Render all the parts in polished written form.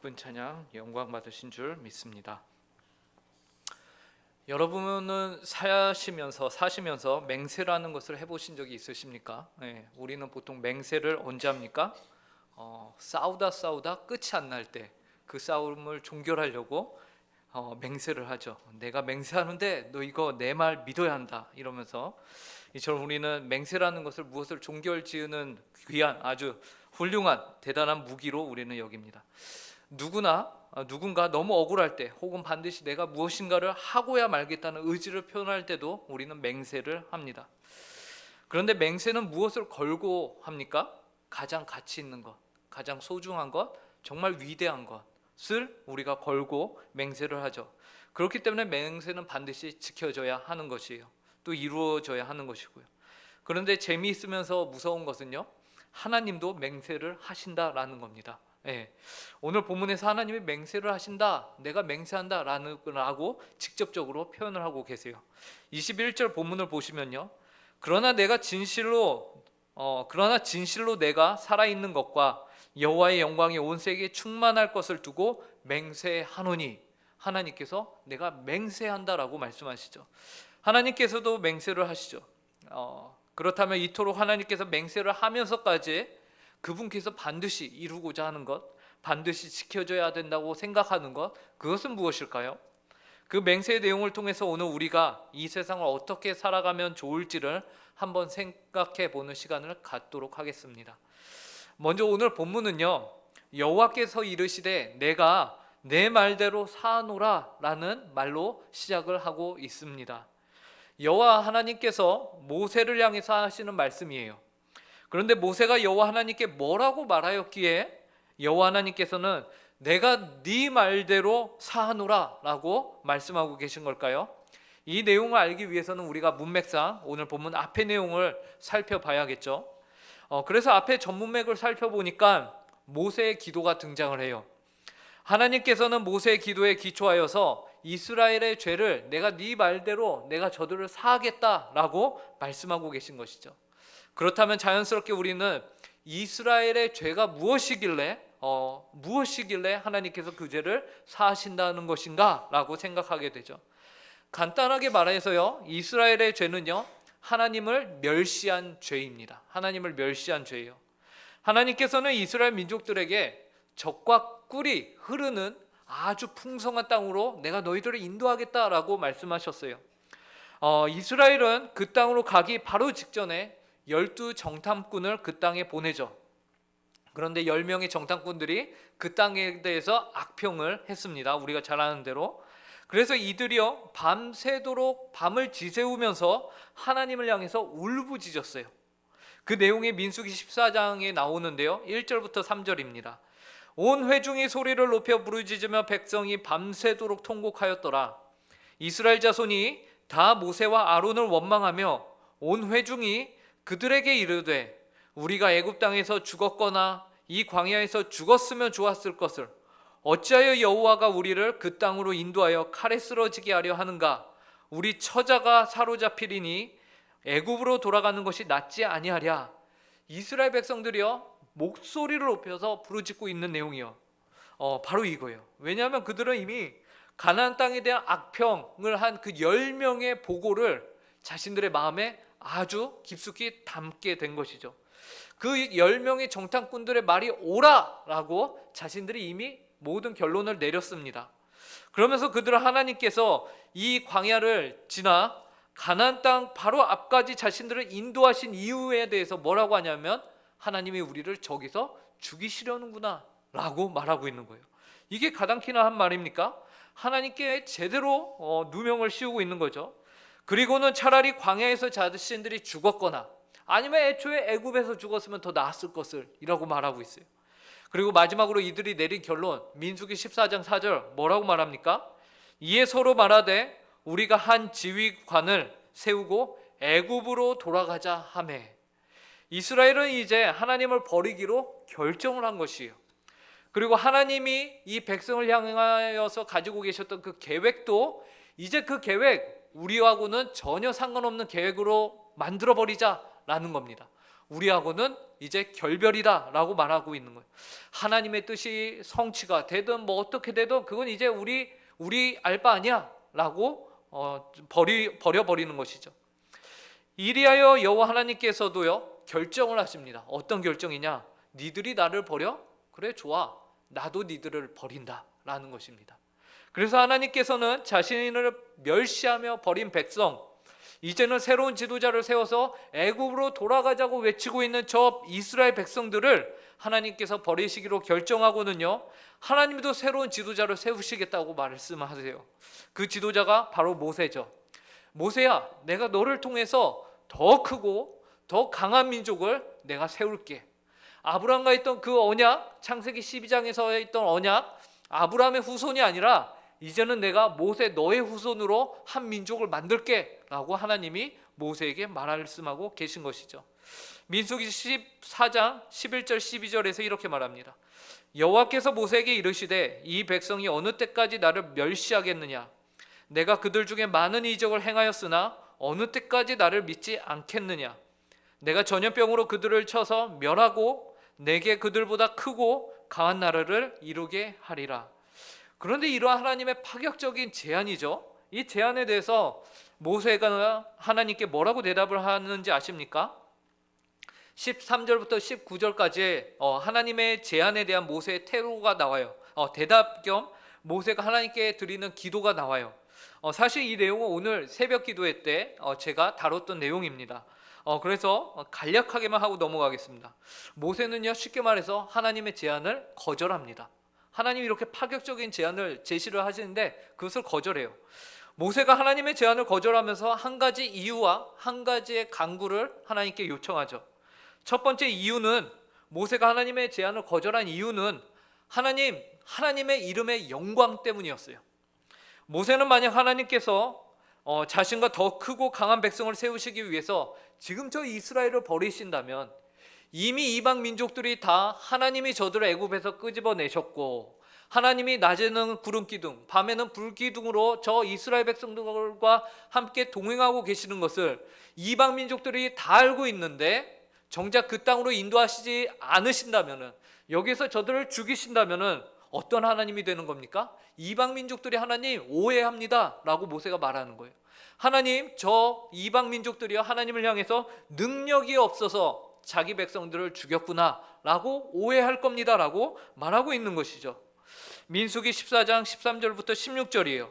기쁜 찬양 영광 받으신 줄 믿습니다. 여러분은 사시면서 맹세라는 것을 해보신 적이 있으십니까? 네, 우리는 보통 맹세를 언제 합니까? 싸우다 끝이 안 날 때 그 싸움을 종결하려고 맹세를 하죠. 내가 맹세하는데 너 이거 내 말 믿어야 한다 이러면서, 이처럼 우리는 맹세라는 것을 무엇을 종결지으는 귀한 아주 훌륭한 대단한 무기로 우리는 여깁니다. 누군가 너무 억울할 때, 혹은 반드시 내가 무엇인가를 하고야 말겠다는 의지를 표현할 때도 우리는 맹세를 합니다. 그런데 맹세는 무엇을 걸고 합니까? 가장 가치 있는 것, 가장 소중한 것, 정말 위대한 것을 우리가 걸고 맹세를 하죠. 그렇기 때문에 맹세는 반드시 지켜져야 하는 것이에요. 또 이루어져야 하는 것이고요. 그런데 재미있으면서 무서운 것은요, 하나님도 맹세를 하신다라는 겁니다. 예. 오늘 본문에서 하나님이 맹세를 하신다, 내가 맹세한다 라고 직접적으로 표현을 하고 계세요. 21절 본문을 보시면요, 그러나 진실로 내가 살아있는 것과 여호와의 영광이 온 세계에 충만할 것을 두고 맹세하노니, 하나님께서 내가 맹세한다라고 말씀하시죠. 하나님께서도 맹세를 하시죠. 그렇다면 이토록 하나님께서 맹세를 하면서까지 그분께서 반드시 이루고자 하는 것, 반드시 지켜져야 된다고 생각하는 것, 그것은 무엇일까요? 그 맹세의 내용을 통해서 오늘 우리가 이 세상을 어떻게 살아가면 좋을지를 한번 생각해 보는 시간을 갖도록 하겠습니다. 먼저 오늘 본문은요, 여호와께서 이르시되 내가 내 말대로 사노라 라는 말로 시작을 하고 있습니다. 여호와 하나님께서 모세를 향해서 하시는 말씀이에요. 그런데 모세가 여호와 하나님께 뭐라고 말하였기에 여호와 하나님께서는 내가 네 말대로 사하노라 라고 말씀하고 계신 걸까요? 이 내용을 알기 위해서는 우리가 문맥상 오늘 본문 앞의 내용을 살펴봐야겠죠. 그래서 앞에 전문맥을 살펴보니까 모세의 기도가 등장을 해요. 하나님께서는 모세의 기도에 기초하여서 이스라엘의 죄를 내가 네 말대로 내가 저들을 사하겠다라고 말씀하고 계신 것이죠. 그렇다면 자연스럽게 우리는 이스라엘의 죄가 무엇이길래 하나님께서 그 죄를 사하신다는 것인가 라고 생각하게 되죠. 간단하게 말해서요, 이스라엘의 죄는요, 하나님을 멸시한 죄입니다. 하나님을 멸시한 죄예요. 하나님께서는 이스라엘 민족들에게 적과 꿀이 흐르는 아주 풍성한 땅으로 내가 너희들을 인도하겠다라고 말씀하셨어요. 이스라엘은 그 땅으로 가기 바로 직전에 12 정탐꾼을 그 땅에 보내죠. 그런데 10명의 정탐꾼들이 그 땅에 대해서 악평을 했습니다. 우리가 잘 아는 대로. 그래서 이들이요, 밤새도록 밤을 지새우면서 하나님을 향해서 울부짖었어요. 그 내용이 민수기 14장에 나오는데요, 1절부터 3절입니다. 온 회중이 소리를 높여 부르짖으며 백성이 밤새도록 통곡하였더라. 이스라엘 자손이 다 모세와 아론을 원망하며 온 회중이 그들에게 이르되 우리가 애굽 땅에서 죽었거나 이 광야에서 죽었으면 좋았을 것을 어찌하여 여호와가 우리를 그 땅으로 인도하여 칼에 쓰러지게 하려 하는가? 우리 처자가 사로잡히리니 애굽으로 돌아가는 것이 낫지 아니하랴. 이스라엘 백성들이요, 목소리를 높여서 부르짖고 있는 내용이요, 바로 이거예요. 왜냐하면 그들은 이미 가나안 땅에 대한 악평을 한 그 10명의 보고를 자신들의 마음에 아주 깊숙이 담게 된 것이죠. 그 10명의 정탐꾼들의 말이 옳아라고 자신들이 이미 모든 결론을 내렸습니다. 그러면서 그들은 하나님께서 이 광야를 지나 가나안 땅 바로 앞까지 자신들을 인도하신 이유에 대해서 뭐라고 하냐면, 하나님이 우리를 저기서 죽이시려는구나 라고 말하고 있는 거예요. 이게 가당키나 한 말입니까? 하나님께 제대로 누명을 씌우고 있는 거죠. 그리고는 차라리 광야에서 자신들이 죽었거나 아니면 애초에 애굽에서 죽었으면 더 나았을 것을 이라고 말하고 있어요. 그리고 마지막으로 이들이 내린 결론, 민수기 14장 4절 뭐라고 말합니까? 이에 서로 말하되 우리가 한 지휘관을 세우고 애굽으로 돌아가자 하매. 이스라엘은 이제 하나님을 버리기로 결정을 한 것이에요. 그리고 하나님이 이 백성을 향하여서 가지고 계셨던 그 계획도 이제 그 계획, 우리하고는 전혀 상관없는 계획으로 만들어버리자라는 겁니다. 우리하고는 이제 결별이다라고 말하고 있는 거예요. 하나님의 뜻이 성취가 되든 뭐 어떻게 되든 그건 이제 우리 알 바 아니야라고 버려버리는 것이죠. 이리하여 여호와 하나님께서도요 결정을 하십니다. 어떤 결정이냐? 니들이 나를 버려? 그래 좋아. 나도 니들을 버린다라는 것입니다. 그래서 하나님께서는 자신을 멸시하며 버린 백성, 이제는 새로운 지도자를 세워서 애굽으로 돌아가자고 외치고 있는 저 이스라엘 백성들을 하나님께서 버리시기로 결정하고는요, 하나님도 새로운 지도자를 세우시겠다고 말씀하세요. 그 지도자가 바로 모세죠. 모세야, 내가 너를 통해서 더 크고 더 강한 민족을 내가 세울게. 아브라함과 있던 그 언약, 창세기 12장에서 있던 언약, 아브라함의 후손이 아니라 이제는 내가 모세 너의 후손으로 한 민족을 만들게 라고 하나님이 모세에게 말씀하고 계신 것이죠. 민수기 14장 11절 12절에서 이렇게 말합니다. 여호와께서 모세에게 이르시되 이 백성이 어느 때까지 나를 멸시하겠느냐? 내가 그들 중에 많은 이적을 행하였으나 어느 때까지 나를 믿지 않겠느냐? 내가 전염병으로 그들을 쳐서 멸하고 내게 그들보다 크고 강한 나라를 이루게 하리라. 그런데 이러한 하나님의 파격적인 제안이죠. 이 제안에 대해서 모세가 하나님께 뭐라고 대답을 하는지 아십니까? 13절부터 19절까지 하나님의 제안에 대한 모세의 태도가 나와요. 대답 겸 모세가 하나님께 드리는 기도가 나와요. 사실 이 내용은 오늘 새벽 기도회 때 제가 다뤘던 내용입니다. 그래서 간략하게만 하고 넘어가겠습니다. 모세는요, 쉽게 말해서 하나님의 제안을 거절합니다. 하나님이 이렇게 파격적인 제안을 제시를 하시는데 그것을 거절해요. 모세가 하나님의 제안을 거절하면서 한 가지 이유와 한 가지의 간구를 하나님께 요청하죠. 첫 번째 이유는, 모세가 하나님의 제안을 거절한 이유는 하나님의 이름의 영광 때문이었어요. 모세는 만약 하나님께서 자신과 더 크고 강한 백성을 세우시기 위해서 지금 저 이스라엘을 버리신다면, 이미 이방 민족들이 다 하나님이 저들을 애굽에서 끄집어내셨고 하나님이 낮에는 구름 기둥, 밤에는 불 기둥으로 저 이스라엘 백성들과 함께 동행하고 계시는 것을 이방 민족들이 다 알고 있는데, 정작 그 땅으로 인도하시지 않으신다면은, 여기서 저들을 죽이신다면은 어떤 하나님이 되는 겁니까? 이방 민족들이 하나님 오해합니다 라고 모세가 말하는 거예요. 하나님, 저 이방 민족들이요 하나님을 향해서 능력이 없어서 자기 백성들을 죽였구나 라고 오해할 겁니다 라고 말하고 있는 것이죠. 민수기 14장 13절부터 16절이에요.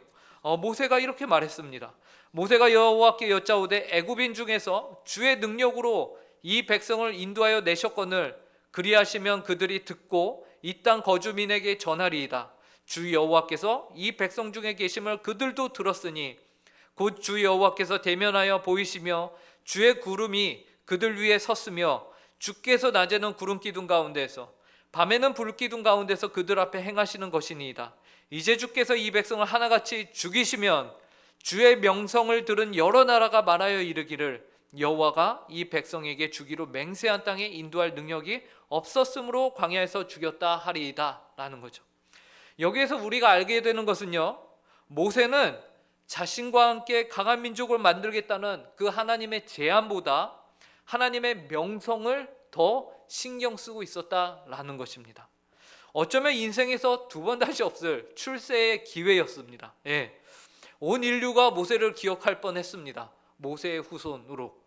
모세가 이렇게 말했습니다. 모세가 여호와께 여짜오되 애굽인 중에서 주의 능력으로 이 백성을 인도하여 내셨거늘 그리하시면 그들이 듣고 이 땅 거주민에게 전하리이다. 주 여호와께서 이 백성 중에 계심을 그들도 들었으니 곧 주 여호와께서 대면하여 보이시며 주의 구름이 그들 위에 섰으며 주께서 낮에는 구름 기둥 가운데서 밤에는 불 기둥 가운데서 그들 앞에 행하시는 것이니이다. 이제 주께서 이 백성을 하나같이 죽이시면 주의 명성을 들은 여러 나라가 말하여 이르기를 여호와가 이 백성에게 주기로 맹세한 땅에 인도할 능력이 없었으므로 광야에서 죽였다 하리이다 라는 거죠. 여기에서 우리가 알게 되는 것은요, 모세는 자신과 함께 강한 민족을 만들겠다는 그 하나님의 제안보다 하나님의 명성을 더 신경 쓰고 있었다라는 것입니다. 어쩌면 인생에서 두 번 다시 없을 출세의 기회였습니다. 온 인류가 모세를 기억할 뻔했습니다. 모세의 후손으로.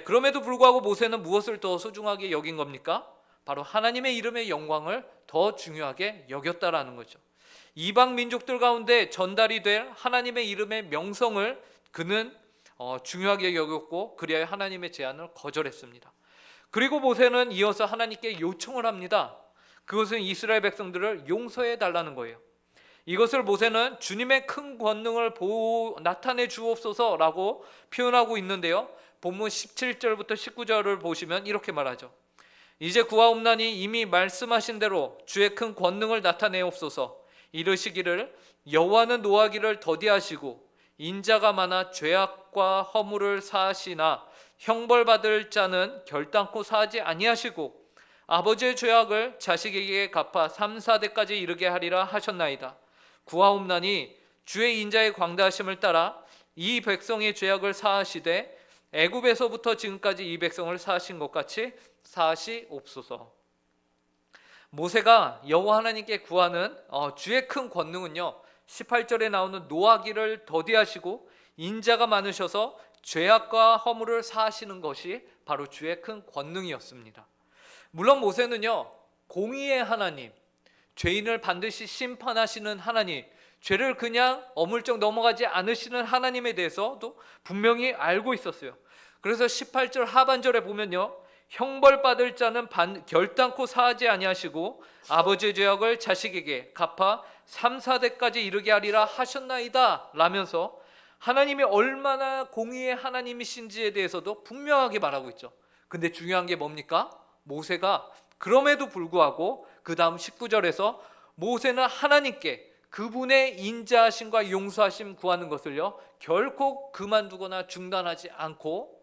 그럼에도 불구하고 모세는 무엇을 더 소중하게 여긴 겁니까? 바로 하나님의 이름의 영광을 더 중요하게 여겼다라는 거죠. 이방 민족들 가운데 전달이 될 하나님의 이름의 명성을 그는 중요하게 여겼고, 그리하여 하나님의 제안을 거절했습니다. 그리고 모세는 이어서 하나님께 요청을 합니다. 그것은 이스라엘 백성들을 용서해 달라는 거예요. 이것을 모세는 주님의 큰 권능을 나타내 주옵소서라고 표현하고 있는데요, 본문 17절부터 19절을 보시면 이렇게 말하죠. 이제 구하옵나니 이미 말씀하신 대로 주의 큰 권능을 나타내옵소서. 이르시기를 여호와는 노하기를 더디하시고 인자가 많아 죄악과 허물을 사하시나 형벌받을 자는 결단코 사하지 아니하시고 아버지의 죄악을 자식에게 갚아 3, 4대까지 이르게 하리라 하셨나이다. 구하옵나니 주의 인자의 광대하심을 따라 이 백성의 죄악을 사하시되 애굽에서부터 지금까지 이 백성을 사하신 것 같이 사하시옵소서. 모세가 여호와 하나님께 구하는 주의 큰 권능은요, 18절에 나오는 노하기를 더디하시고 인자가 많으셔서 죄악과 허물을 사하시는 것이 바로 주의 큰 권능이었습니다. 물론 모세는요, 공의의 하나님, 죄인을 반드시 심판하시는 하나님, 죄를 그냥 어물쩍 넘어가지 않으시는 하나님에 대해서도 분명히 알고 있었어요. 그래서 18절 하반절에 보면요, 형벌받을 자는 결단코 사하지 아니하시고 아버지의 죄악을 자식에게 갚아 3, 4대까지 이르게 하리라 하셨나이다 라면서 하나님이 얼마나 공의의 하나님이신지에 대해서도 분명하게 말하고 있죠. 근데 중요한 게 뭡니까? 모세가 그럼에도 불구하고 그 다음 19절에서 모세는 하나님께 그분의 인자하심과 용서하심 구하는 것을요, 결코 그만두거나 중단하지 않고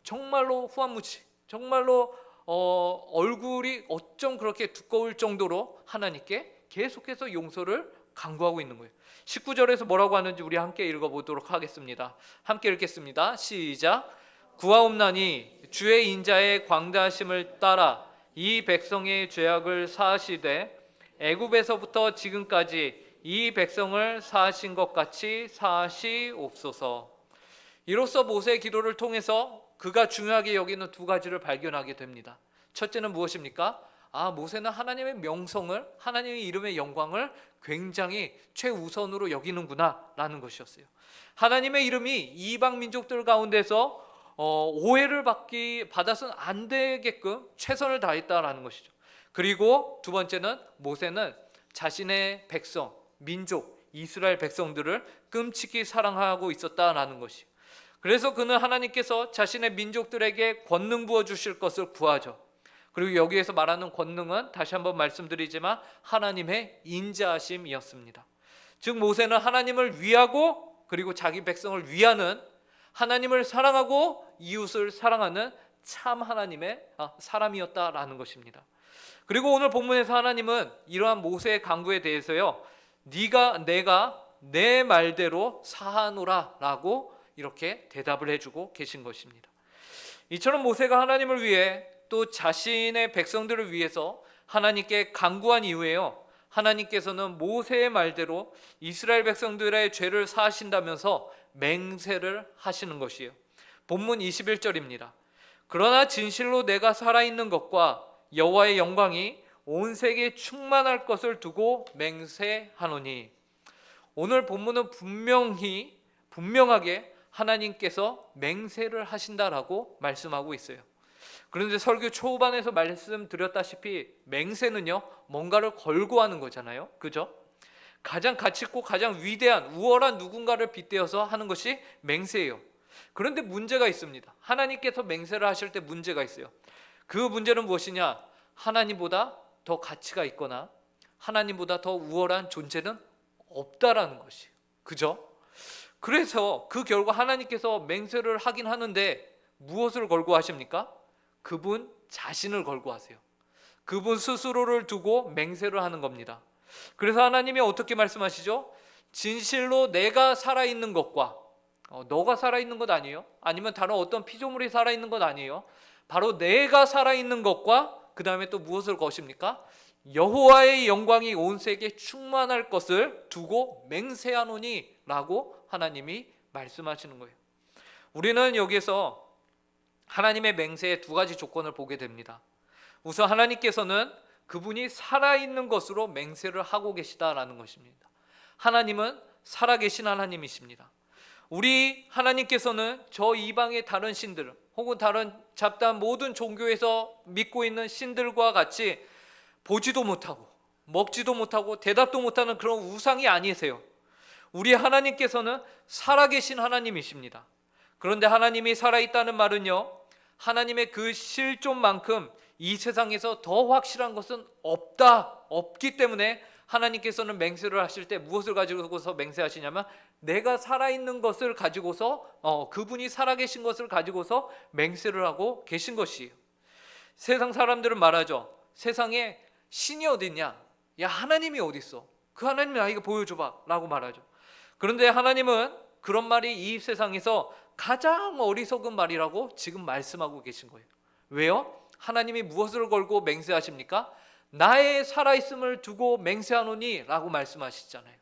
정말로 후한무치, 정말로 얼굴이 어쩜 그렇게 두꺼울 정도로 하나님께 계속해서 용서를 간구하고 있는 거예요. 19절에서 뭐라고 하는지 우리 함께 읽어보도록 하겠습니다. 함께 읽겠습니다. 시작. 구하옵나니 주의 인자의 광대하심을 따라 이 백성의 죄악을 사하시되 애굽에서부터 지금까지 이 백성을 사하신 것 같이 사하시옵소서. 이로써 모세의 기도를 통해서 그가 중요하게 여기는 두 가지를 발견하게 됩니다. 첫째는 무엇입니까? 모세는 하나님의 명성을, 하나님의 이름의 영광을 굉장히 최우선으로 여기는구나 라는 것이었어요. 하나님의 이름이 이방 민족들 가운데서 오해를 받아서는 안 되게끔 최선을 다했다라는 것이죠. 그리고 두 번째는 모세는 자신의 백성, 민족, 이스라엘 백성들을 끔찍히 사랑하고 있었다라는 것이요. 그래서 그는 하나님께서 자신의 민족들에게 권능 부어주실 것을 구하죠. 그리고 여기에서 말하는 권능은 다시 한번 말씀드리지만 하나님의 인자하심이었습니다. 즉 모세는 하나님을 위하고 그리고 자기 백성을 위하는, 하나님을 사랑하고 이웃을 사랑하는 참 하나님의 사람이었다라는 것입니다. 그리고 오늘 본문에서 하나님은 이러한 모세의 간구에 대해서요, 내가 내 말대로 사하노라 라고 이렇게 대답을 해주고 계신 것입니다. 이처럼 모세가 하나님을 위해 또 자신의 백성들을 위해서 하나님께 간구한 이후에요, 하나님께서는 모세의 말대로 이스라엘 백성들의 죄를 사하신다면서 맹세를 하시는 것이에요. 본문 21절입니다. 그러나 진실로 내가 살아있는 것과 여호와의 영광이 온 세계에 충만할 것을 두고 맹세하노니. 오늘 본문은 분명하게 하나님께서 맹세를 하신다라고 말씀하고 있어요. 그런데 설교 초반에서 말씀드렸다시피 맹세는요, 뭔가를 걸고 하는 거잖아요. 그죠? 가장 가치있고 가장 위대한 우월한 누군가를 빗대어서 하는 것이 맹세예요. 그런데 문제가 있습니다. 하나님께서 맹세를 하실 때 문제가 있어요. 그 문제는 무엇이냐? 하나님보다 더 가치가 있거나 하나님보다 더 우월한 존재는 없다라는 것이에요. 그죠? 그래서 그 결과 하나님께서 맹세를 하긴 하는데 무엇을 걸고 하십니까? 그분 자신을 걸고 하세요. 그분 스스로를 두고 맹세를 하는 겁니다. 그래서 하나님이 어떻게 말씀하시죠? 진실로 내가 살아있는 것과, 너가 살아있는 것 아니에요? 아니면 다른 어떤 피조물이 살아있는 것 아니에요? 바로 내가 살아있는 것과 그 다음에 또 무엇을 거십니까? 여호와의 영광이 온 세계에 충만할 것을 두고 맹세하노니 라고 하나님이 말씀하시는 거예요. 우리는 여기에서 하나님의 맹세의 두 가지 조건을 보게 됩니다. 우선 하나님께서는 그분이 살아있는 것으로 맹세를 하고 계시다라는 것입니다. 하나님은 살아계신 하나님이십니다. 우리 하나님께서는 저 이방의 다른 신들 혹은 다른 잡다한 모든 종교에서 믿고 있는 신들과 같이 보지도 못하고 먹지도 못하고 대답도 못하는 그런 우상이 아니세요. 우리 하나님께서는 살아계신 하나님이십니다. 그런데 하나님이 살아있다는 말은요, 하나님의 그 실존만큼 이 세상에서 더 확실한 것은 없기 때문에 하나님께서는 맹세를 하실 때 무엇을 가지고서 맹세하시냐면 내가 살아있는 것을 가지고서 그분이 살아계신 것을 가지고서 맹세를 하고 계신 것이에요. 세상 사람들은 말하죠. 세상에 신이 어디 있냐? 야, 하나님이 어디 있어? 그 하나님 나에게 보여줘봐 라고 말하죠. 그런데 하나님은 그런 말이 이 세상에서 가장 어리석은 말이라고 지금 말씀하고 계신 거예요. 왜요? 하나님이 무엇을 걸고 맹세하십니까? 나의 살아있음을 두고 맹세하노니 라고 말씀하시잖아요.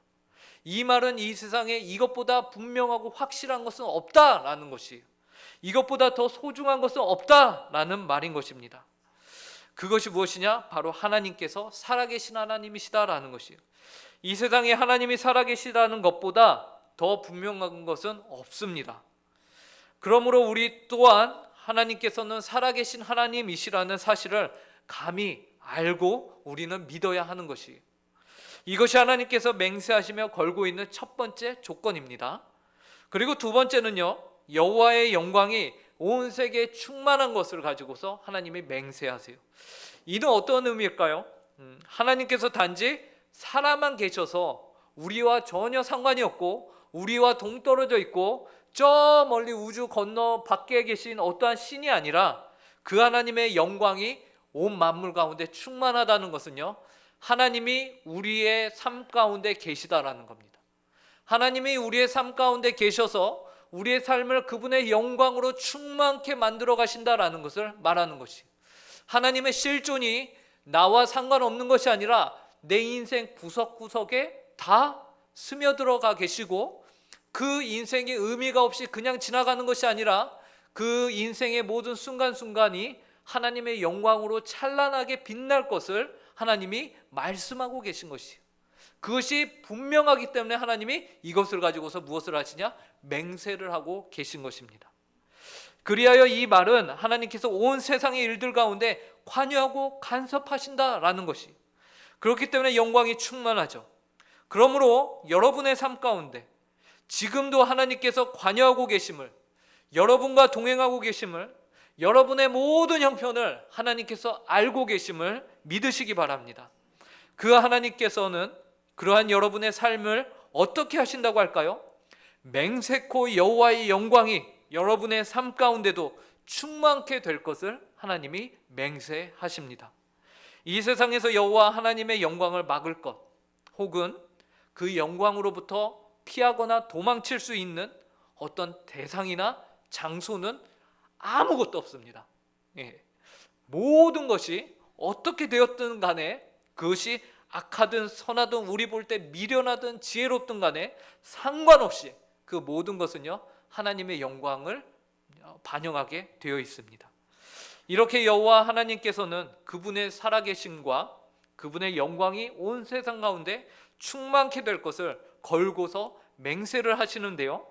이 말은 이 세상에 이것보다 분명하고 확실한 것은 없다라는 것이에요. 이것보다 더 소중한 것은 없다라는 말인 것입니다. 그것이 무엇이냐? 바로 하나님께서 살아계신 하나님이시다라는 것이에요. 이 세상에 하나님이 살아계시다는 것보다 더 분명한 것은 없습니다. 그러므로 우리 또한 하나님께서는 살아계신 하나님이시라는 사실을 감히 알고 우리는 믿어야 하는 것이에요. 이것이 하나님께서 맹세하시며 걸고 있는 첫 번째 조건입니다. 그리고 두 번째는요, 여호와의 영광이 온 세계에 충만한 것을 가지고서 하나님이 맹세하세요. 이는 어떤 의미일까요? 하나님께서 단지 살아만 계셔서 우리와 전혀 상관이 없고 우리와 동떨어져 있고 저 멀리 우주 건너 밖에 계신 어떠한 신이 아니라 그 하나님의 영광이 온 만물 가운데 충만하다는 것은요, 하나님이 우리의 삶 가운데 계시다라는 겁니다. 하나님이 우리의 삶 가운데 계셔서 우리의 삶을 그분의 영광으로 충만케 만들어 가신다라는 것을 말하는 것이, 하나님의 실존이 나와 상관없는 것이 아니라 내 인생 구석구석에 다 스며들어가 계시고 그 인생의 의미가 없이 그냥 지나가는 것이 아니라 그 인생의 모든 순간순간이 하나님의 영광으로 찬란하게 빛날 것을 하나님이 말씀하고 계신 것이에요. 그것이 분명하기 때문에 하나님이 이것을 가지고서 무엇을 하시냐? 맹세를 하고 계신 것입니다. 그리하여 이 말은 하나님께서 온 세상의 일들 가운데 관여하고 간섭하신다라는 것이, 그렇기 때문에 영광이 충만하죠. 그러므로 여러분의 삶 가운데 지금도 하나님께서 관여하고 계심을, 여러분과 동행하고 계심을, 여러분의 모든 형편을 하나님께서 알고 계심을 믿으시기 바랍니다. 그 하나님께서는 그러한 여러분의 삶을 어떻게 하신다고 할까요? 맹세코 여호와의 영광이 여러분의 삶 가운데도 충만케 될 것을 하나님이 맹세하십니다. 이 세상에서 여호와 하나님의 영광을 막을 것, 혹은 그 영광으로부터 피하거나 도망칠 수 있는 어떤 대상이나 장소는 아무것도 없습니다. 모든 것이 어떻게 되었든 간에, 그것이 악하든 선하든 우리 볼 때 미련하든 지혜롭든 간에 상관없이 그 모든 것은요, 하나님의 영광을 반영하게 되어 있습니다. 이렇게 여호와 하나님께서는 그분의 살아계심과 그분의 영광이 온 세상 가운데 충만케 될 것을 걸고서 맹세를 하시는데요,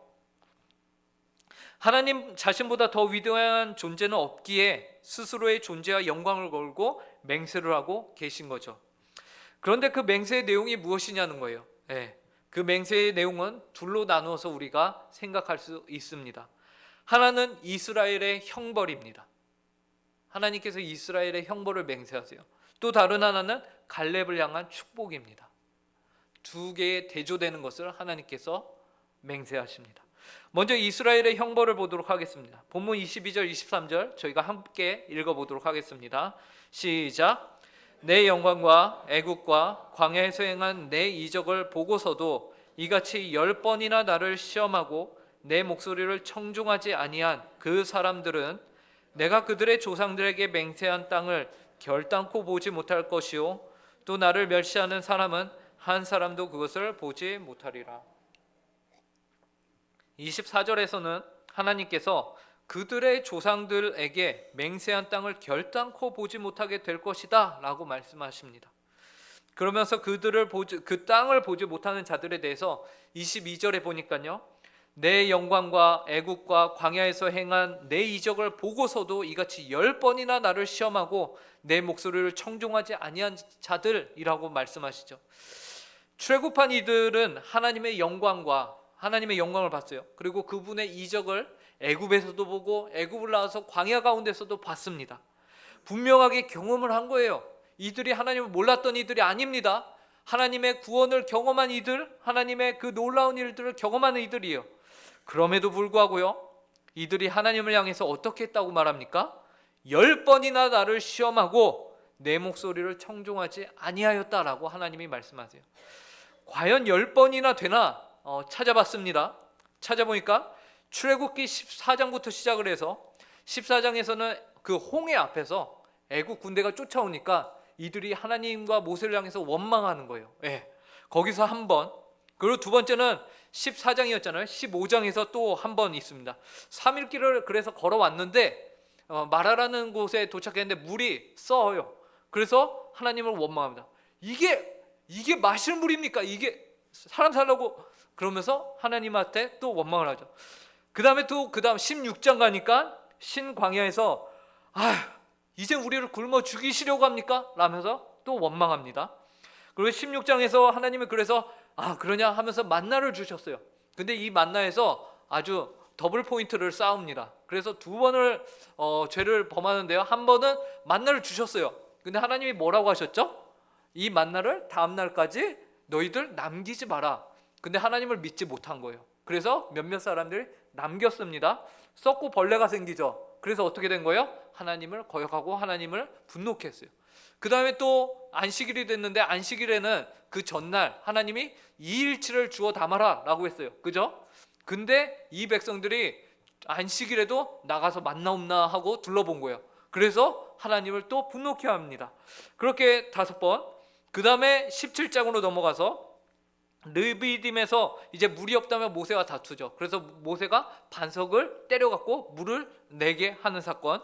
하나님 자신보다 더 위대한 존재는 없기에 스스로의 존재와 영광을 걸고 맹세를 하고 계신 거죠. 그런데 그 맹세의 내용이 무엇이냐는 거예요. 그 맹세의 내용은 둘로 나누어서 우리가 생각할 수 있습니다. 하나는 이스라엘의 형벌입니다. 하나님께서 이스라엘의 형벌을 맹세하세요. 또 다른 하나는 갈렙을 향한 축복입니다. 두 개의 대조되는 것을 하나님께서 맹세하십니다. 먼저 이스라엘의 형벌을 보도록 하겠습니다. 본문 22절 23절 저희가 함께 읽어보도록 하겠습니다. 시작. 내 영광과 애국과 광야에서 행한 내 이적을 보고서도 이같이 10번이나 나를 시험하고 내 목소리를 청중하지 아니한 그 사람들은 내가 그들의 조상들에게 맹세한 땅을 결단코 보지 못할 것이요 또 나를 멸시하는 사람은 한 사람도 그것을 보지 못하리라. 24절에서는 하나님께서 그들의 조상들에게 맹세한 땅을 결단코 보지 못하게 될 것이다 라고 말씀하십니다. 그러면서 그 땅을 보지 못하는 자들에 대해서 22절에 보니까요, 내 영광과 애국과 광야에서 행한 내 이적을 보고서도 이같이 10번이나 나를 시험하고 내 목소리를 청종하지 아니한 자들이라고 말씀하시죠. 출애굽한 이들은 하나님의 영광을 봤어요. 그리고 그분의 이적을 애굽에서도 보고 애굽을 나와서 광야 가운데서도 봤습니다. 분명하게 경험을 한 거예요. 이들이 하나님을 몰랐던 이들이 아닙니다. 하나님의 구원을 경험한 이들, 하나님의 그 놀라운 일들을 경험하는 이들이에요. 그럼에도 불구하고요, 이들이 하나님을 향해서 어떻게 했다고 말합니까? 10번이나 나를 시험하고 내 목소리를 청종하지 아니하였다라고 하나님이 말씀하세요. 과연 10번이나 되나 찾아봤습니다. 찾아보니까 출애굽기 14장부터 시작을 해서 14장에서는 그 홍해 앞에서 애국 군대가 쫓아오니까 이들이 하나님과 모세를 향해서 원망하는 거예요. 예. 거기서 한 번, 그리고 두 번째는 14장이었잖아요. 15장에서 또 한 번 있습니다. 3일 길을 그래서 걸어왔는데 마라라는 곳에 도착했는데 물이 썩어요. 그래서 하나님을 원망합니다. 이게 마시는 물입니까? 이게 사람 살라고, 그러면서 하나님한테 또 원망을 하죠. 그 다음 16장 가니까 신광야에서 이제 우리를 굶어 죽이시려고 합니까? 라면서 또 원망합니다. 그리고 16장에서 하나님이 그래서 그러냐 하면서 만나를 주셨어요. 근데 이 만나에서 아주 더블 포인트를 쌓습니다. 그래서 두 번을 죄를 범하는데요. 한 번은 만나를 주셨어요. 근데 하나님이 뭐라고 하셨죠? 이 만나를 다음 날까지 너희들 남기지 마라. 근데 하나님을 믿지 못한 거예요. 그래서 몇몇 사람들이 남겼습니다. 썩고 벌레가 생기죠. 그래서 어떻게 된 거예요? 하나님을 거역하고 하나님을 분노케 했어요. 그 다음에 또 안식일이 됐는데 안식일에는 그 전날 하나님이 2일치를 주워 담아라 라고 했어요. 그죠? 근데 이 백성들이 안식일에도 나가서 만나 없나 하고 둘러본 거예요. 그래서 하나님을 또 분노케 합니다. 그렇게 5번. 그 다음에 17장으로 넘어가서 르비딤에서 이제 물이 없다면 모세와 다투죠. 그래서 모세가 반석을 때려갖고 물을 내게 하는 사건.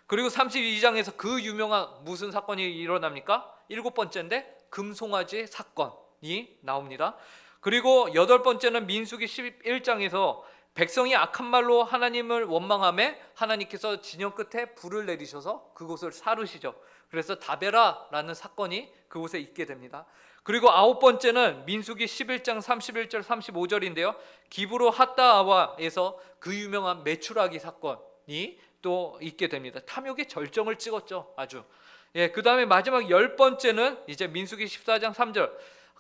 그리고 32장에서 그 유명한 무슨 사건이 일어납니까? 7번째인데 금송아지 사건이 나옵니다. 그리고 8번째는 민수기 11장에서 백성이 악한 말로 하나님을 원망하며 하나님께서 진영 끝에 불을 내리셔서 그곳을 사르시죠. 그래서 다베라라는 사건이 그곳에 있게 됩니다. 그리고 9번째는 민수기 11장 31절 35절인데요. 기브로 핫다아와에서 그 유명한 메추라기 사건이 또 있게 됩니다. 탐욕의 절정을 찍었죠. 아주. 예, 그 다음에 마지막 10번째는 이제 민수기 14장 3절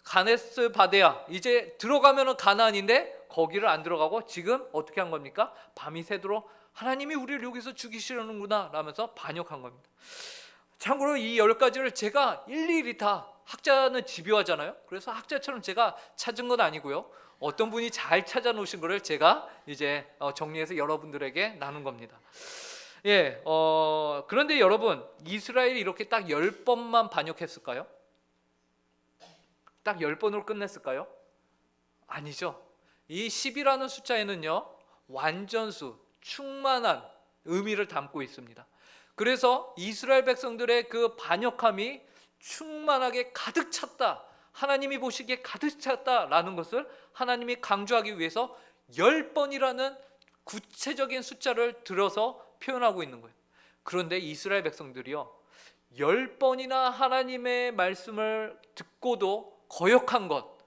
가네스 바데아, 이제 들어가면은 가나안인데 거기를 안 들어가고 지금 어떻게 한 겁니까? 밤이 새도록 하나님이 우리를 여기서 죽이시려는구나 라면서 반역한 겁니다. 참고로 이 10가지를 제가 일일이 다, 학자는 집요하잖아요. 그래서 학자처럼 제가 찾은 건 아니고요. 어떤 분이 잘 찾아 놓으신 거를 제가 이제 정리해서 여러분들에게 나눈 겁니다. 예, 그런데 여러분, 이스라엘이 이렇게 딱 10번만 반역했을까요? 딱 10번으로 끝냈을까요? 아니죠. 이 10이라는 숫자에는요, 완전수, 충만한 의미를 담고 있습니다. 그래서 이스라엘 백성들의 그 반역함이 충만하게 가득 찼다, 하나님이 보시기에 가득 찼다라는 것을 하나님이 강조하기 위해서 10번이라는 구체적인 숫자를 들어서 표현하고 있는 거예요. 그런데 이스라엘 백성들이요, 10번이나 하나님의 말씀을 듣고도 거역한 것,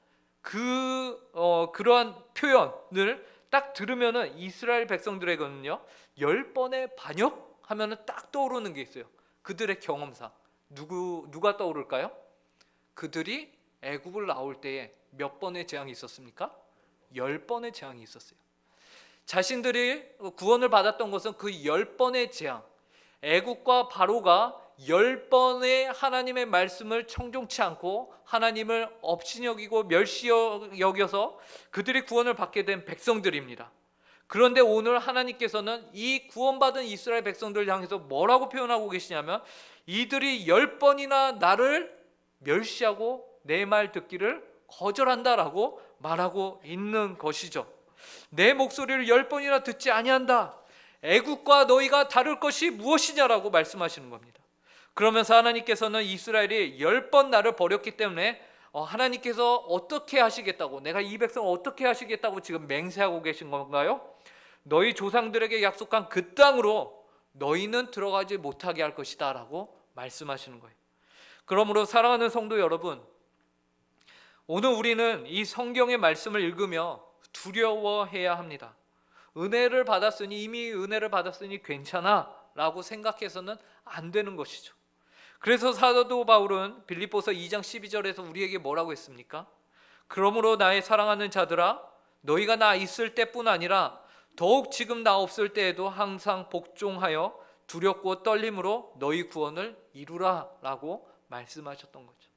그러한 표현을 딱 들으면은 이스라엘 백성들에게는요, 10번의 반역하면은 딱 떠오르는 게 있어요. 그들의 경험상 누가 떠오를까요? 그들이 애굽을 나올 때에 몇 번의 재앙이 있었습니까? 10번의 재앙이 있었어요. 자신들이 구원을 받았던 것은 그 10번의 재앙, 애굽과 바로가 10번의 하나님의 말씀을 청종치 않고 하나님을 없이 여기고 멸시 여겨서 그들이 구원을 받게 된 백성들입니다. 그런데 오늘 하나님께서는 이 구원받은 이스라엘 백성들을 향해서 뭐라고 표현하고 계시냐면, 이들이 10번이나 나를 멸시하고 내 말 듣기를 거절한다라고 말하고 있는 것이죠. 내 목소리를 10번이나 듣지 아니한다. 애국과 너희가 다를 것이 무엇이냐라고 말씀하시는 겁니다. 그러면서 하나님께서는 이스라엘이 10번 나를 버렸기 때문에 하나님께서 어떻게 하시겠다고, 내가 이 백성을 어떻게 하시겠다고 지금 맹세하고 계신 건가요? 너희 조상들에게 약속한 그 땅으로 너희는 들어가지 못하게 할 것이다 라고 말씀하시는 거예요. 그러므로 사랑하는 성도 여러분, 오늘 우리는 이 성경의 말씀을 읽으며 두려워해야 합니다. 은혜를 받았으니, 이미 은혜를 받았으니 괜찮아 라고 생각해서는 안 되는 것이죠. 그래서 사도 바울은 빌립보서 2장 12절에서 우리에게 뭐라고 했습니까? 그러므로 나의 사랑하는 자들아, 너희가 나 있을 때뿐 아니라 더욱 지금 나 없을 때에도 항상 복종하여 두렵고 떨림으로 너희 구원을 이루라 라고 말씀하셨던 거죠.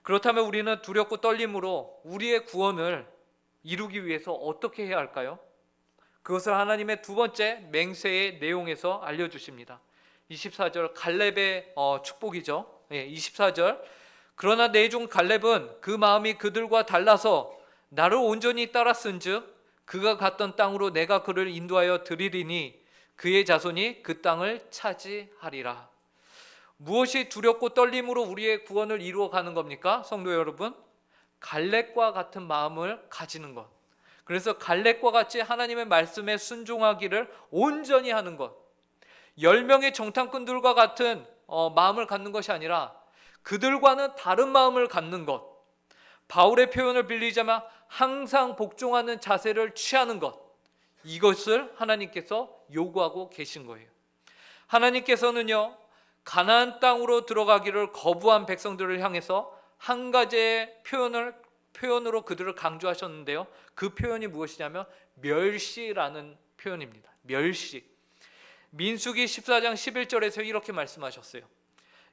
그렇다면 우리는 두렵고 떨림으로 우리의 구원을 이루기 위해서 어떻게 해야 할까요? 그것을 하나님의 두 번째 맹세의 내용에서 알려주십니다. 24절 갈렙의 축복이죠. 24절 그러나 내 종 갈렙은 그 마음이 그들과 달라서 나를 온전히 따랐은즉 그가 갔던 땅으로 내가 그를 인도하여 드리리니 그의 자손이 그 땅을 차지하리라. 무엇이 두렵고 떨림으로 우리의 구원을 이루어가는 겁니까? 성도 여러분, 갈렙과 같은 마음을 가지는 것. 그래서 갈렙과 같이 하나님의 말씀에 순종하기를 온전히 하는 것. 10명의 정탐꾼들과 같은 마음을 갖는 것이 아니라 그들과는 다른 마음을 갖는 것. 바울의 표현을 빌리자면 항상 복종하는 자세를 취하는 것. 이것을 하나님께서 요구하고 계신 거예요. 하나님께서는요, 가나안 땅으로 들어가기를 거부한 백성들을 향해서 한 가지의 표현으로 그들을 강조하셨는데요. 그 표현이 무엇이냐면 멸시라는 표현입니다. 멸시. 민수기 14장 11절에서 이렇게 말씀하셨어요.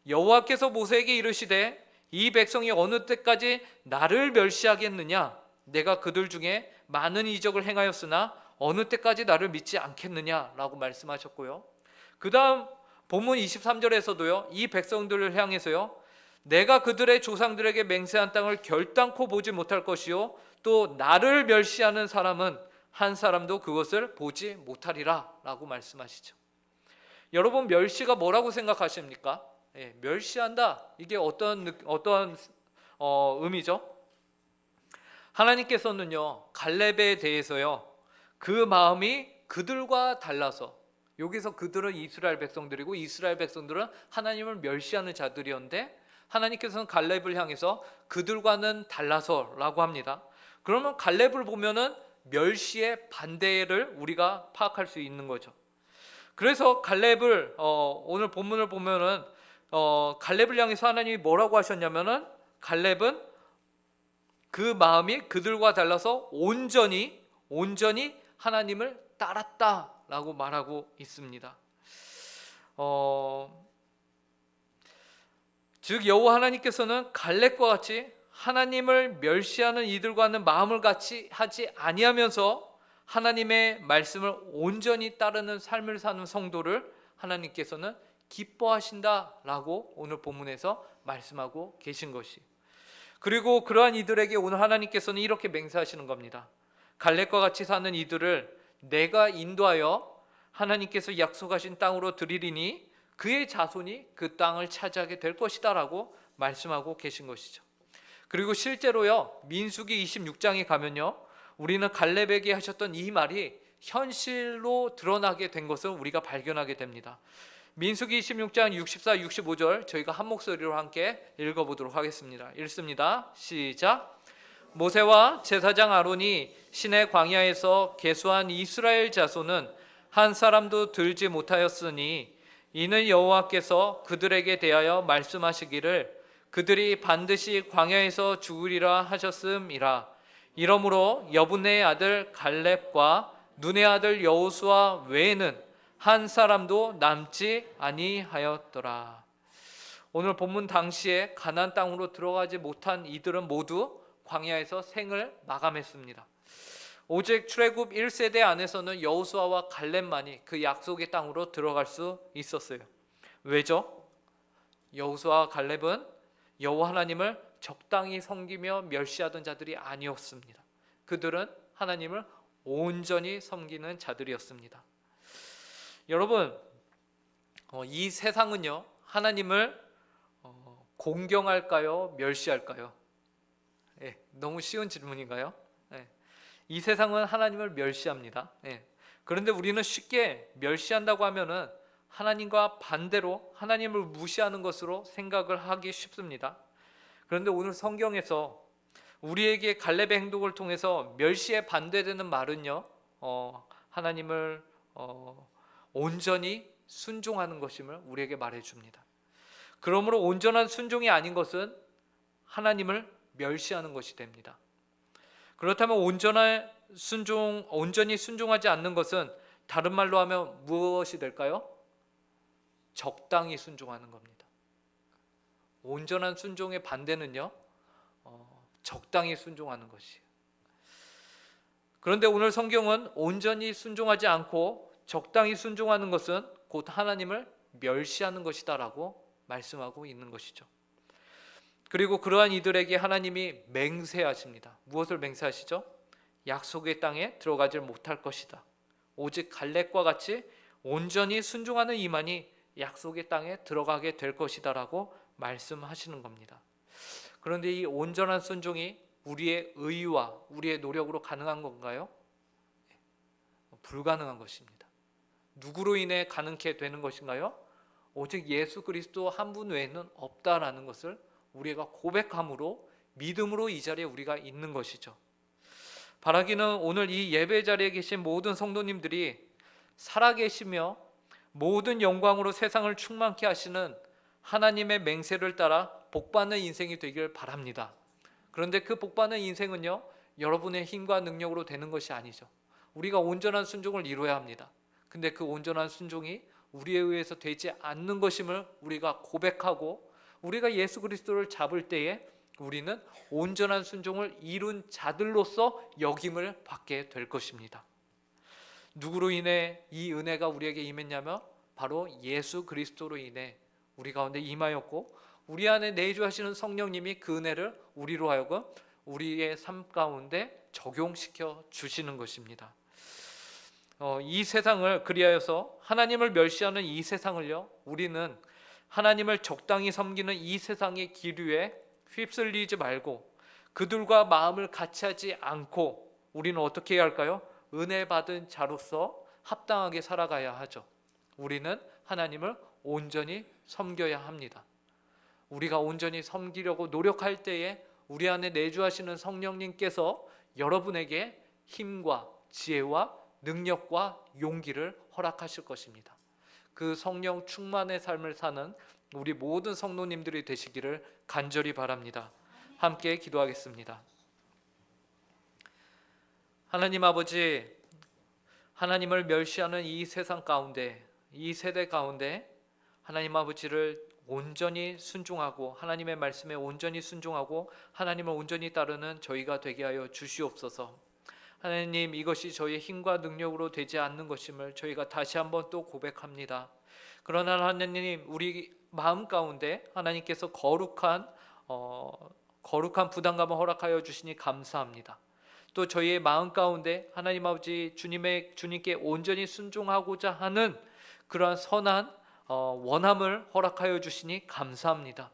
여호와께서 모세에게 이르시되 이 백성이 어느 때까지 나를 멸시하겠느냐? 내가 그들 중에 많은 이적을 행하였으나 어느 때까지 나를 믿지 않겠느냐라고 말씀하셨고요. 그 다음 본문 23절에서도요. 이 백성들을 향해서요. 내가 그들의 조상들에게 맹세한 땅을 결단코 보지 못할 것이요 또 나를 멸시하는 사람은 한 사람도 그것을 보지 못하리라 라고 말씀하시죠. 여러분, 멸시가 뭐라고 생각하십니까? 멸시한다, 이게 어떤 의미죠? 하나님께서는요 갈렙에 대해서요 그 마음이 그들과 달라서, 여기서 그들은 이스라엘 백성들이고 이스라엘 백성들은 하나님을 멸시하는 자들이었는데 하나님께서는 갈렙을 향해서 그들과는 달라서 라고 합니다. 그러면 갈렙을 보면은 멸시의 반대를 우리가 파악할 수 있는 거죠. 그래서 갈렙을 오늘 본문을 보면은 갈렙을 향해서 하나님이 뭐라고 하셨냐면은 갈렙은 그 마음이 그들과 달라서 온전히 하나님을 따랐다라고 말하고 있습니다. 즉 여호와 하나님께서는 갈렙과 같이 하나님을 멸시하는 이들과는 마음을 같이 하지 아니하면서 하나님의 말씀을 온전히 따르는 삶을 사는 성도를 하나님께서는 기뻐하신다라고 오늘 본문에서 말씀하고 계신 것이. 그리고 그러한 이들에게 오늘 하나님께서는 이렇게 맹세하시는 겁니다. 갈렙과 같이 사는 이들을 내가 인도하여 하나님께서 약속하신 땅으로 드리리니 그의 자손이 그 땅을 차지하게 될 것이다 라고 말씀하고 계신 것이죠. 그리고 실제로요 민수기 26장에 가면요 우리는 갈렙에게 하셨던 이 말이 현실로 드러나게 된 것을 우리가 발견하게 됩니다. 민수기 26장 64, 65절 저희가 한 목소리로 함께 읽어보도록 하겠습니다. 읽습니다. 시작. 모세와 제사장 아론이 시내 광야에서 계수한 이스라엘 자손은 한 사람도 들지 못하였으니 이는 여호와께서 그들에게 대하여 말씀하시기를 그들이 반드시 광야에서 죽으리라 하셨음이라. 이러므로 여분네의 아들 갈렙과 눈의 아들 여호수아 외에는 한 사람도 남지 아니하였더라. 오늘 본문 당시에 가나안 땅으로 들어가지 못한 이들은 모두 광야에서 생을 마감했습니다. 오직 출애굽 1세대 안에서는 여호수아와 갈렙만이 그 약속의 땅으로 들어갈 수 있었어요. 왜죠? 여호수아와 갈렙은 여호와 하나님을 적당히 섬기며 멸시하던 자들이 아니었습니다. 그들은 하나님을 온전히 섬기는 자들이었습니다. 여러분, 이 세상은요 하나님을 공경할까요? 멸시할까요? 너무 쉬운 질문인가요? 이 세상은 하나님을 멸시합니다. 그런데 우리는 쉽게 멸시한다고 하면은 하나님과 반대로 하나님을 무시하는 것으로 생각을 하기 쉽습니다. 그런데 오늘 성경에서 우리에게 갈렙의 행동을 통해서 멸시에 반대되는 말은요 하나님을 온전히 순종하는 것임을 우리에게 말해줍니다. 그러므로 온전한 순종이 아닌 것은 하나님을 멸시하는 것이 됩니다. 그렇다면 온전히 순종하지 않는 것은 다른 말로 하면 무엇이 될까요? 적당히 순종하는 겁니다. 온전한 순종의 반대는요 적당히 순종하는 것이에요. 그런데 오늘 성경은 온전히 순종하지 않고 적당히 순종하는 것은 곧 하나님을 멸시하는 것이다라고 말씀하고 있는 것이죠. 그리고 그러한 이들에게 하나님이 맹세하십니다. 무엇을 맹세하시죠? 약속의 땅에 들어가지 못할 것이다. 오직 갈렙과 같이 온전히 순종하는 이만이 약속의 땅에 들어가게 될 것이다라고 말씀하시는 겁니다. 그런데 이 온전한 순종이 우리의 의와 우리의 노력으로 가능한 건가요? 불가능한 것입니다. 누구로 인해 가능케 되는 것인가요? 오직 예수 그리스도 한 분 외에는 없다라는 것을 우리가 고백함으로 믿음으로 이 자리에 우리가 있는 것이죠. 바라기는 오늘 이 예배 자리에 계신 모든 성도님들이 살아계시며 모든 영광으로 세상을 충만케 하시는 하나님의 맹세를 따라 복받는 인생이 되길 바랍니다. 그런데 그 복받는 인생은요, 여러분의 힘과 능력으로 되는 것이 아니죠. 우리가 온전한 순종을 이루어야 합니다. 근데 그 온전한 순종이 우리에 의해서 되지 않는 것임을 우리가 고백하고 우리가 예수 그리스도를 잡을 때에 우리는 온전한 순종을 이룬 자들로서 역임을 받게 될 것입니다. 누구로 인해 이 은혜가 우리에게 임했냐면 바로 예수 그리스도로 인해 우리 가운데 임하였고 우리 안에 내주하시는 성령님이 그 은혜를 우리로 하여금 우리의 삶 가운데 적용시켜 주시는 것입니다. 이 세상을 그리하여서 하나님을 멸시하는 이 세상을요, 우리는 하나님을 적당히 섬기는 이 세상의 기류에 휩쓸리지 말고 그들과 마음을 같이 하지 않고 우리는 어떻게 해야 할까요? 은혜 받은 자로서 합당하게 살아가야 하죠. 우리는 하나님을 온전히 섬겨야 합니다. 우리가 온전히 섬기려고 노력할 때에 우리 안에 내주하시는 성령님께서 여러분에게 힘과 지혜와 능력과 용기를 허락하실 것입니다. 그 성령 충만의 삶을 사는 우리 모든 성도님들이 되시기를 간절히 바랍니다. 함께 기도하겠습니다. 하나님 아버지, 하나님을 멸시하는 이 세상 가운데, 이 세대 가운데 하나님 아버지를 온전히 순종하고 하나님의 말씀에 온전히 순종하고 하나님을 온전히 따르는 저희가 되게 하여 주시옵소서. 하나님, 이것이 저희의 힘과 능력으로 되지 않는 것임을 저희가 다시 한번 또 고백합니다. 그러나 하나님, 우리 마음 가운데 하나님께서 거룩한 부담감을 허락하여 주시니 감사합니다. 또 저희의 마음 가운데 하나님 아버지 주님께 온전히 순종하고자 하는 그러한 선한 원함을 허락하여 주시니 감사합니다.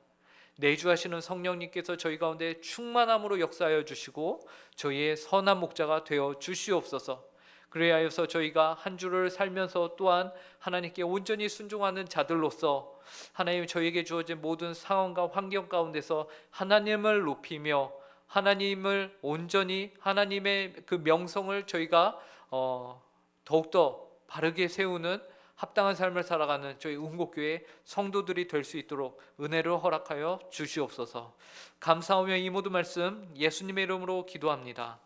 내주하시는 성령님께서 저희 가운데 충만함으로 역사하여 주시고 저희의 선한 목자가 되어 주시옵소서. 그래야여서 저희가 한 주를 살면서 또한 하나님께 온전히 순종하는 자들로서 하나님 저희에게 주어진 모든 상황과 환경 가운데서 하나님을 높이며 하나님을 온전히 하나님의 그 명성을 저희가 더욱더 바르게 세우는 합당한 삶을 살아가는 저희 운곡교회 성도들이 될 수 있도록 은혜를 허락하여 주시옵소서. 감사하며 이 모든 말씀 예수님의 이름으로 기도합니다.